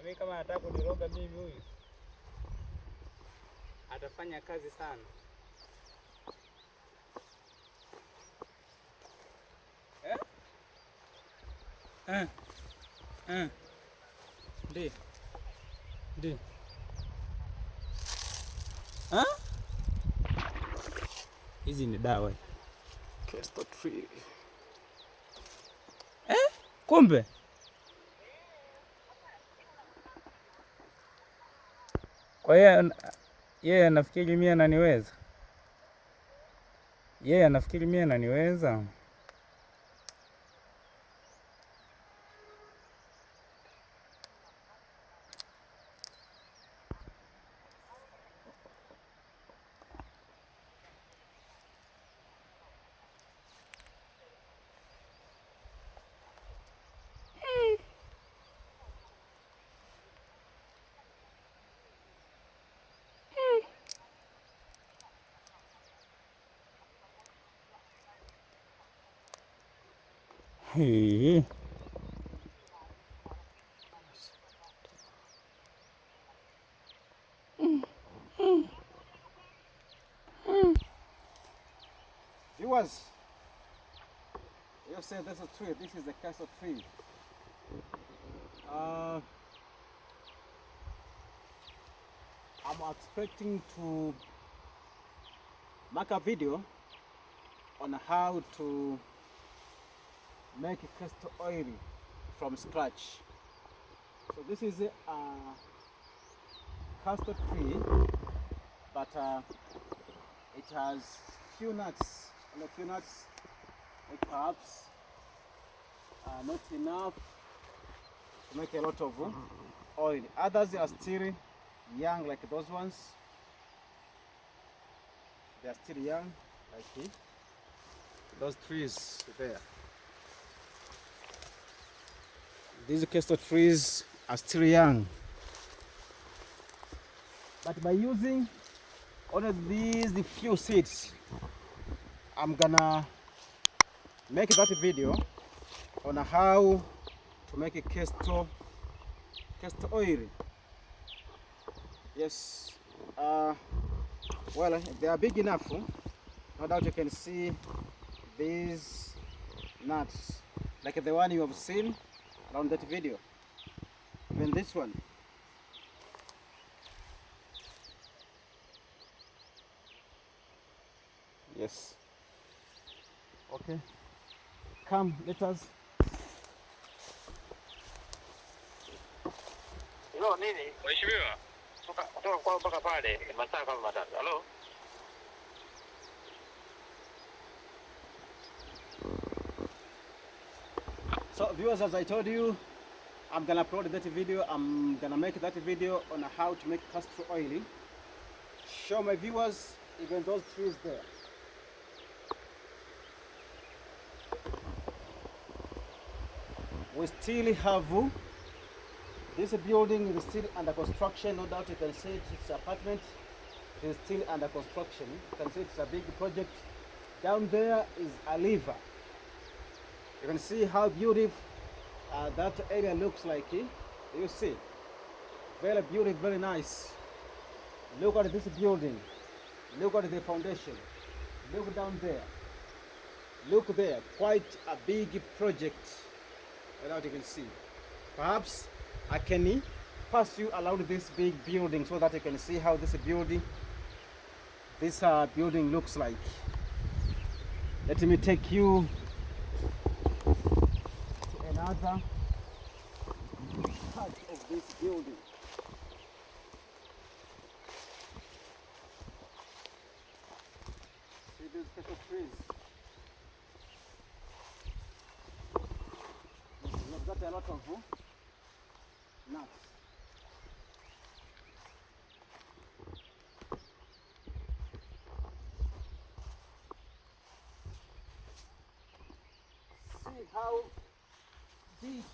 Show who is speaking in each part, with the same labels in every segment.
Speaker 1: Na mimi kama nataka kuniroga mimi huyu atafanya kazi sana. Ndi. Hizi ni dawa. Castor tree. Kumbe kwa hiyo yeye anafikiri mimi ananiweza. Viewers, you say there's a tree. This is the castor tree. I'm expecting to make a video on how to make castor oil from scratch. So this is a castor tree, but it has few nuts, and a few nuts, perhaps not enough to make a lot of oil. Others are still young, like those ones. They are still young, like those trees there. These castor trees are still young, but by using only these few seeds, I'm gonna make that video on how to make a castor oil. Yes, well, they are big enough. No doubt you can see these nuts, like the one you have seen around that video. Even this one. Yes. Okay. Come, let us.
Speaker 2: Hello, nini? Mheshimiwa. Kutoka kwa mpaka pale masaa kama matatu. Hello.
Speaker 1: So viewers, as I told you, I'm gonna upload that video. I'm gonna make that video on how to make castor oil. Show my viewers even those trees there. We still have this building is still under construction. No doubt you can see it's an apartment. It is still under construction. You can see it's a big project. Down there is a river. You can see how beautiful that area looks like. You see, very beautiful, very nice. Look at this building. Look at the foundation. Look down there. Look there. Quite a big project. Without you can see. Perhaps I can pass you around this big building so that you can see how this building looks like. Let me take you to another part of this building. See these castor trees. We've got a lot of nuts. See how big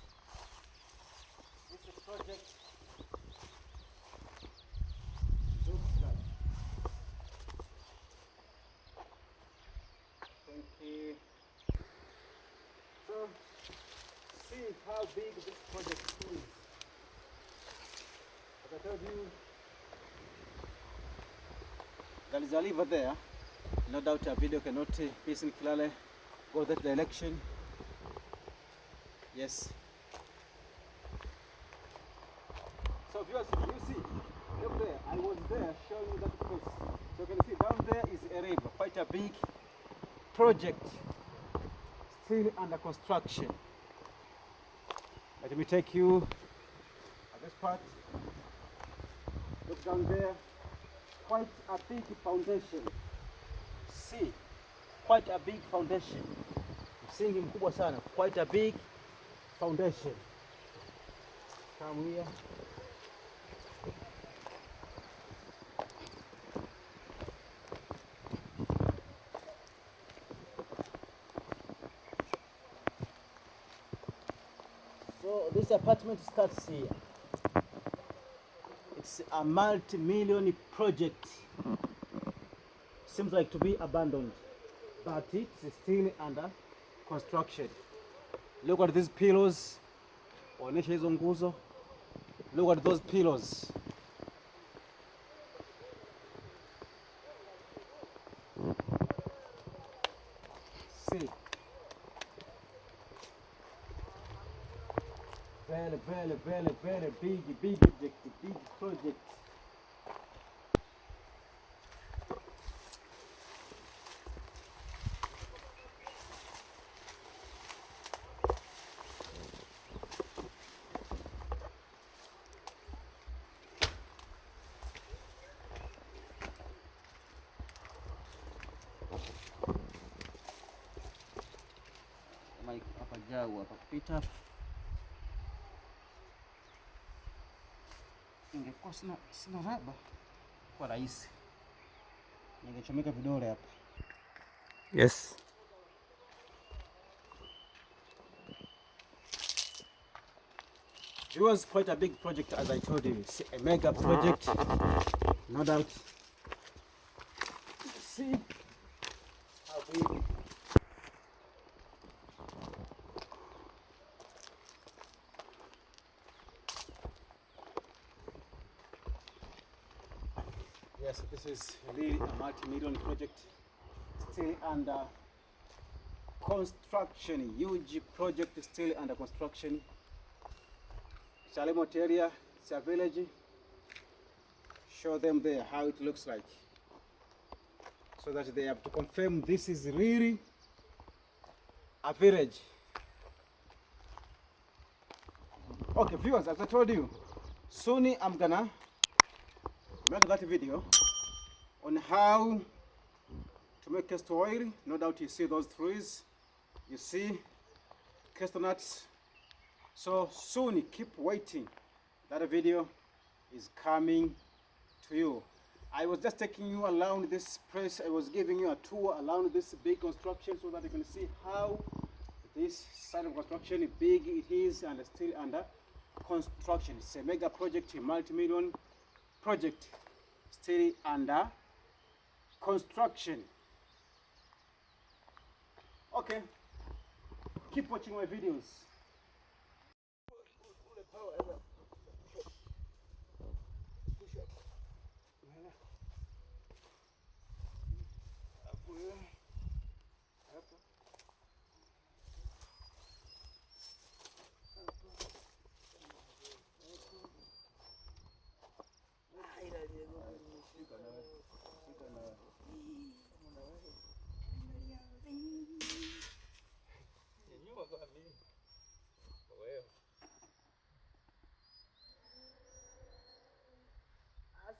Speaker 1: this project looks like. Thank you. So see how big this project is. I told you, there is a river there. No doubt a video cannot be seen clearly. Go that direction. Yes. So viewers, you see, look there. I was there showing you that place. So you can see down there is a river, quite a big project, still under construction. Let me take you at this part. Look down there, quite a big foundation. See, quite a big foundation. Msingi mkubwa sana, quite a big foundation. Come here. So this apartment starts here. It's a multi-million project. Seems like to be abandoned, but it's still under construction. Look at these pillars. Onesha hizo nguzo. Look at those pillars. See. Very big project, big project. Mike hapa jau hapa kupita. Ingekuwa sina raba kwa rahisi, ningechomeka vidole hapa. Yes. It was quite a big project, as I told you. It's a mega project, no doubt. See how big. Yes, this is really a multi-million project, still under construction. Huge project, still under construction. Shalimot area, it's a village. Show them there how it looks like, so that they have to confirm this is really a village. Okay, viewers, as I told you, soon I'm gonna make that video on how to make castor oil. No doubt you see those trees, you see castor nuts. So soon, keep waiting. That video is coming to you. I was just taking you around this place. I was giving you a tour around this big construction so that you can see how this side of construction big it is and still under construction. It's a mega project, a multi-million project, still under construction. Okay, keep watching my videos.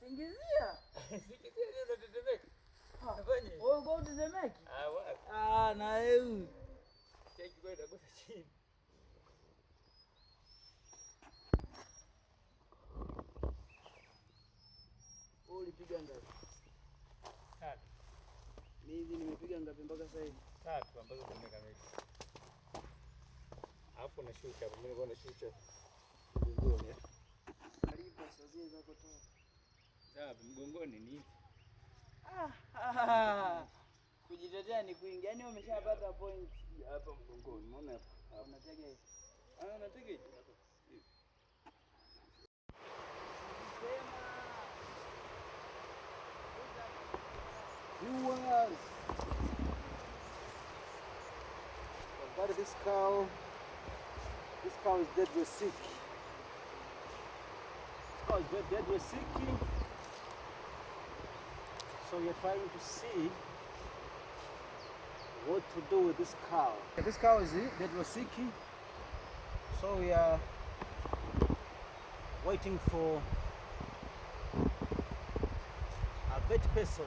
Speaker 3: Singizia.
Speaker 2: Sikizia ndio tetemeka.
Speaker 3: Nafanye. Wewe uko tetemeki?
Speaker 2: Wapi?
Speaker 3: Na wewe.
Speaker 2: Cheki kwenda kwa chini.
Speaker 3: Ulipiga ngapi?
Speaker 2: 3.
Speaker 3: Mimi nimepiga ngapi mpaka sasa hivi?
Speaker 2: 3 ambazo zimekamilika. Alafu na shusha, mimi niko na shusha. Mgongoni.
Speaker 3: Karibu sasa zako toa.
Speaker 2: Sawa, mgongoni ni.
Speaker 3: Kujitetea ni kuingia. Yaani umeshapata point
Speaker 2: Hapa mgongoni, unaona hapa?
Speaker 3: Unatega hivi.
Speaker 2: Natega hivi.
Speaker 1: this cow is deadly sick. This cow is deadly sick. So we are trying to see what to do with this cow. This cow is deadly sick. So we are waiting for a vet person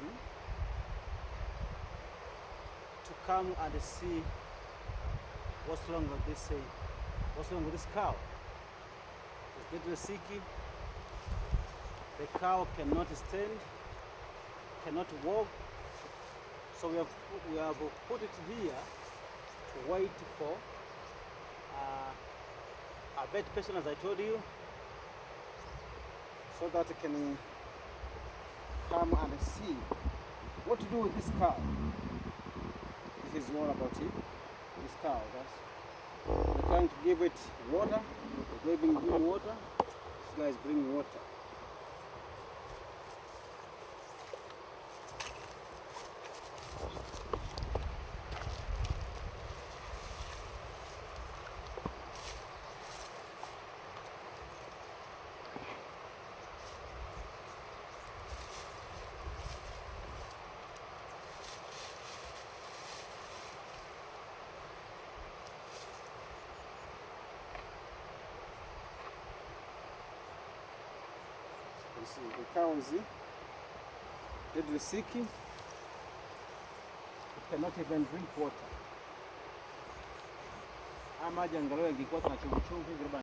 Speaker 1: to come and see what's wrong with this cow. It's deadly sick. The cow cannot stand, cannot walk. So we have put it here to wait for a vet person, as I told you, so that it can come and see what to do with this cow. This is all about it. This cow. We're trying to give it water. We're giving water. This guy is bringing water. You see, the cow is deadly sick. It cannot even drink water. Ama jangalo yangikuwa na chungu chungu